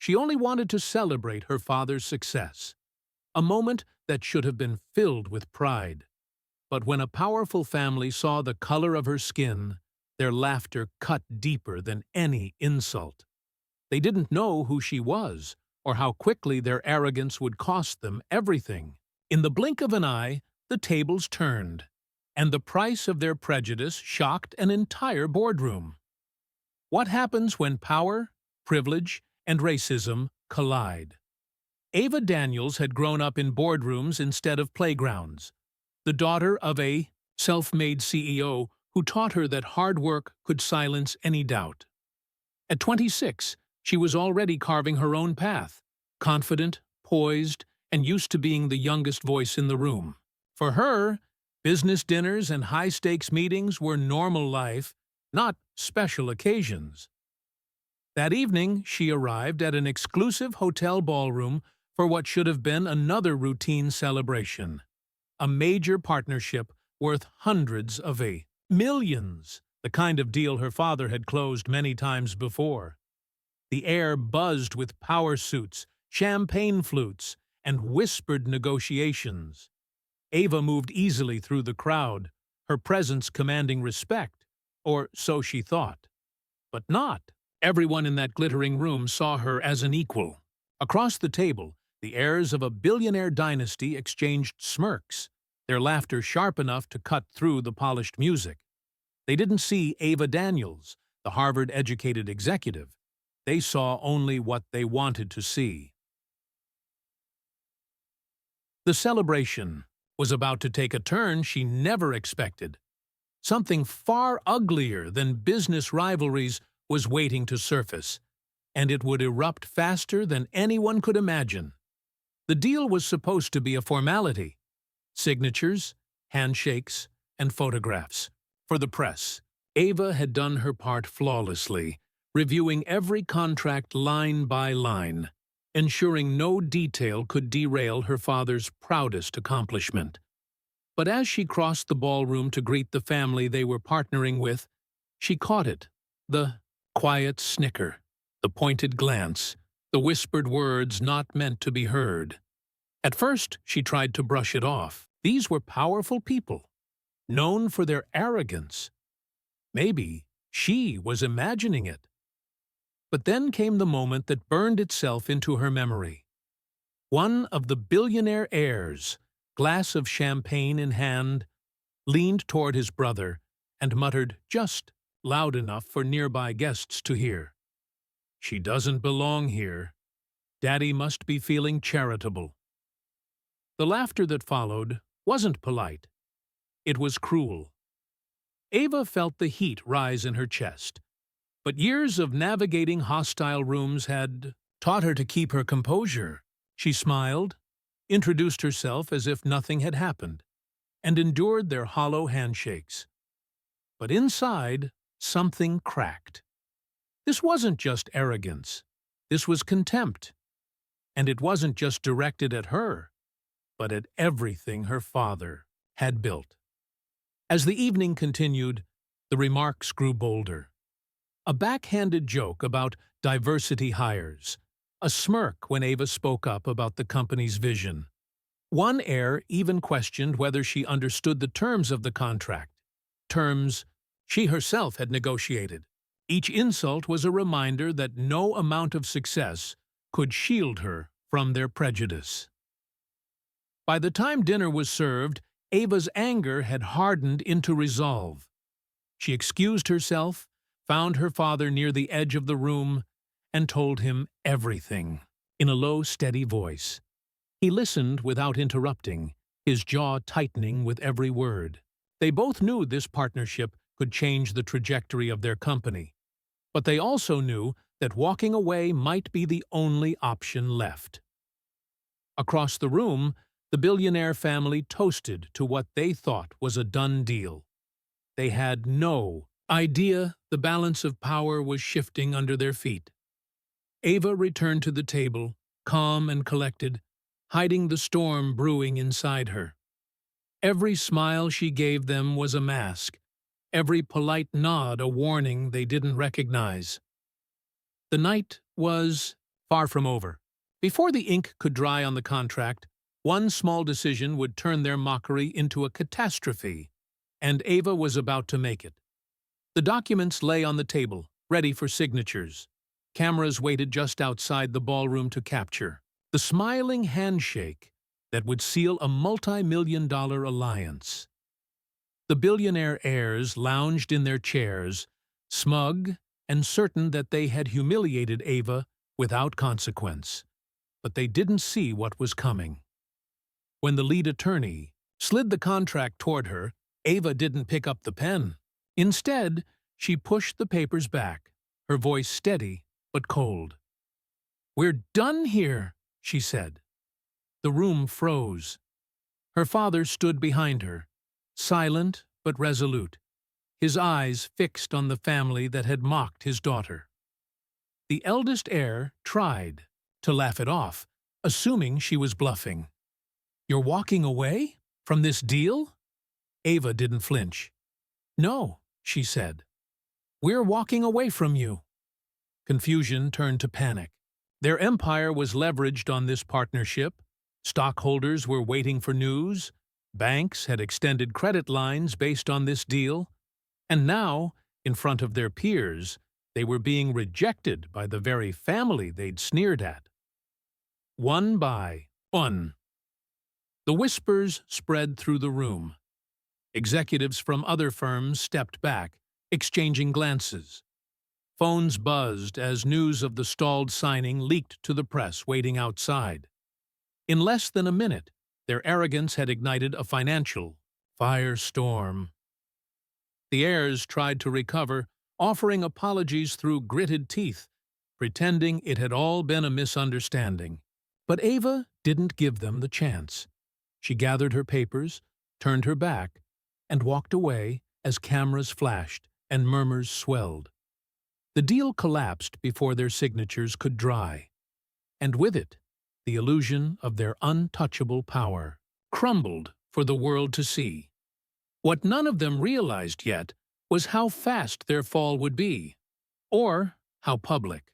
She only wanted to celebrate her father's success, a moment that should have been filled with pride. But when a powerful family saw the color of her skin, their laughter cut deeper than any insult. They didn't know who she was, or how quickly their arrogance would cost them everything. In the blink of an eye, the tables turned, and the price of their prejudice shocked an entire boardroom. What happens when power, privilege, and racism collide? Ava Daniels had grown up in boardrooms instead of playgrounds, the daughter of a self-made CEO who taught her that hard work could silence any doubt. At 26, she was already carving her own path, confident, poised, and used to being the youngest voice in the room. For her, business dinners and high-stakes meetings were normal life, not special occasions. That evening, she arrived at an exclusive hotel ballroom for what should have been another routine celebration, a major partnership worth hundreds of millions, the kind of deal her father had closed many times before. The air buzzed with power suits, champagne flutes, and whispered negotiations. Ava moved easily through the crowd, her presence commanding respect, or so she thought. But not. Everyone in that glittering room saw her as an equal. Across the table, the heirs of a billionaire dynasty exchanged smirks, their laughter sharp enough to cut through the polished music. They didn't see Ava Daniels, the Harvard-educated executive. They saw only what they wanted to see. The celebration was about to take a turn she never expected. Something far uglier than business rivalries was waiting to surface, and it would erupt faster than anyone could imagine. The deal was supposed to be a formality: signatures, handshakes, and photographs. For the press, Ava had done her part flawlessly, reviewing every contract line by line, ensuring no detail could derail her father's proudest accomplishment. But as she crossed the ballroom to greet the family they were partnering with, she caught it: the quiet snicker, the pointed glance, the whispered words not meant to be heard. At first, she tried to brush it off. These were powerful people, known for their arrogance. Maybe she was imagining it. But then came the moment that burned itself into her memory. One of the billionaire heirs, glass of champagne in hand, leaned toward his brother and muttered just loud enough for nearby guests to hear, "She doesn't belong here. Daddy must be feeling charitable." The laughter that followed wasn't polite. It was cruel. Ava felt the heat rise in her chest, but years of navigating hostile rooms had taught her to keep her composure. She smiled, introduced herself as if nothing had happened, and endured their hollow handshakes. But inside, something cracked. This wasn't just arrogance. This was contempt. And it wasn't just directed at her, but at everything her father had built. As the evening continued, the remarks grew bolder. A backhanded joke about diversity hires, a smirk when Ava spoke up about the company's vision. One heir even questioned whether she understood the terms of the contract, terms she herself had negotiated. Each insult was a reminder that no amount of success could shield her from their prejudice. By the time dinner was served, Ava's anger had hardened into resolve. She excused herself, found her father near the edge of the room, and told him everything, in a low, steady voice. He listened without interrupting, his jaw tightening with every word. They both knew this partnership could change the trajectory of their company, but they also knew that walking away might be the only option left. Across the room, the billionaire family toasted to what they thought was a done deal. They had no idea the balance of power was shifting under their feet. Ava returned to the table, calm and collected, hiding the storm brewing inside her. Every smile she gave them was a mask, every polite nod a warning they didn't recognize. The night was Far from over. Before the ink could dry on the contract, one small decision would turn their mockery into a catastrophe, and Ava was about to make it. The documents lay on the table, ready for signatures. Cameras waited just outside the ballroom to capture the smiling handshake that would seal a multi-million-dollar alliance. The billionaire heirs lounged in their chairs, smug and certain that they had humiliated Ava without consequence. But they didn't see what was coming. When the lead attorney slid the contract toward her, Ava didn't pick up the pen. Instead, she pushed the papers back, her voice steady but cold. "We're done here," she said. The room froze. Her father stood behind her, silent but resolute, his eyes fixed on the family that had mocked his daughter. The eldest heir tried to laugh it off, assuming she was bluffing. "You're walking away? From this deal?" Ava didn't flinch. "No," she said. "We're walking away from you." Confusion turned to panic. Their empire was leveraged on this partnership. Stockholders were waiting for news. Banks had extended credit lines based on this deal. And now, in front of their peers, they were being rejected by the very family they'd sneered at. One by one. The whispers spread through the room. Executives from other firms stepped back, exchanging glances. Phones buzzed as news of the stalled signing leaked to the press waiting outside. In less than a minute, their arrogance had ignited a financial firestorm. The heirs tried to recover, offering apologies through gritted teeth, pretending it had all been a misunderstanding. But Ava didn't give them the chance. She gathered her papers, turned her back, and walked away as cameras flashed and murmurs swelled. The deal collapsed before their signatures could dry, and with it, the illusion of their untouchable power crumbled for the world to see. What none of them realized yet was how fast their fall would be, or how public.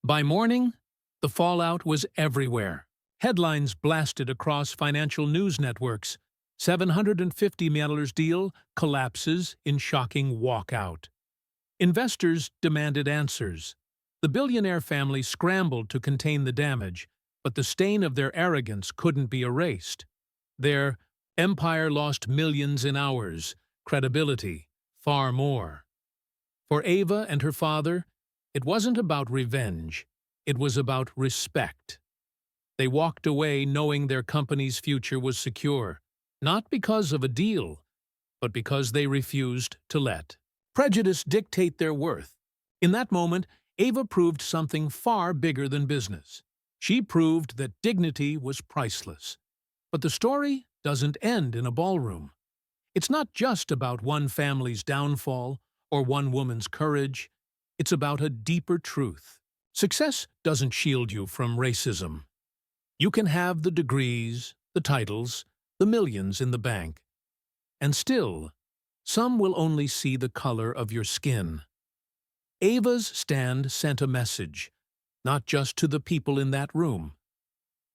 By morning, the fallout was everywhere. Headlines blasted across financial news networks. $750 million deal collapses in shocking walkout. Investors demanded answers. The billionaire family scrambled to contain the damage, but the stain of their arrogance couldn't be erased. Their empire lost millions in hours, credibility, far more. For Ava and her father, it wasn't about revenge, it was about respect. They walked away knowing their company's future was secure, not because of a deal, but because they refused to let prejudice dictate their worth. In that moment, Ava proved something far bigger than business. She proved that dignity was priceless. But the story doesn't end in a ballroom. It's not just about one family's downfall or one woman's courage. It's about a deeper truth. Success doesn't shield you from racism. You can have the degrees, the titles, the millions in the bank. And still, some will only see the color of your skin. Ava's stand sent a message, not just to the people in that room,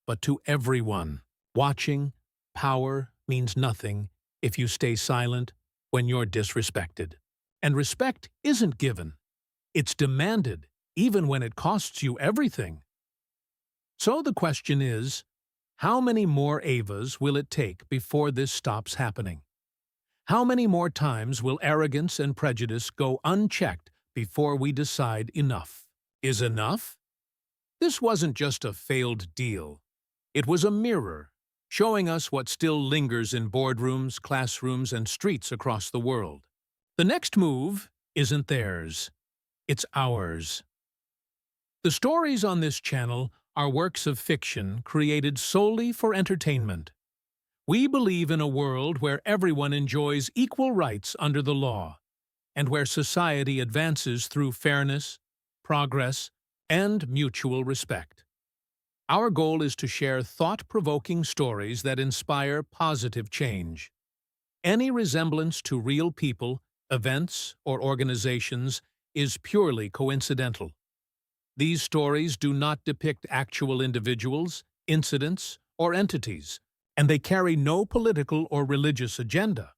but to everyone. Watching, power means nothing if you stay silent when you're disrespected. And respect isn't given. It's demanded, even when it costs you everything. So the question is, how many more Avas will it take before this stops happening? How many more times will arrogance and prejudice go unchecked before we decide enough is enough? This wasn't just a failed deal. It was a mirror, showing us what still lingers in boardrooms, classrooms, and streets across the world. The next move isn't theirs. It's ours. The stories on this channel are works of fiction created solely for entertainment. We believe in a world where everyone enjoys equal rights under the law, and where society advances through fairness, progress, and mutual respect. Our goal is to share thought-provoking stories that inspire positive change. Any resemblance to real people, events, or organizations is purely coincidental. These stories do not depict actual individuals, incidents, or entities, and they carry no political or religious agenda.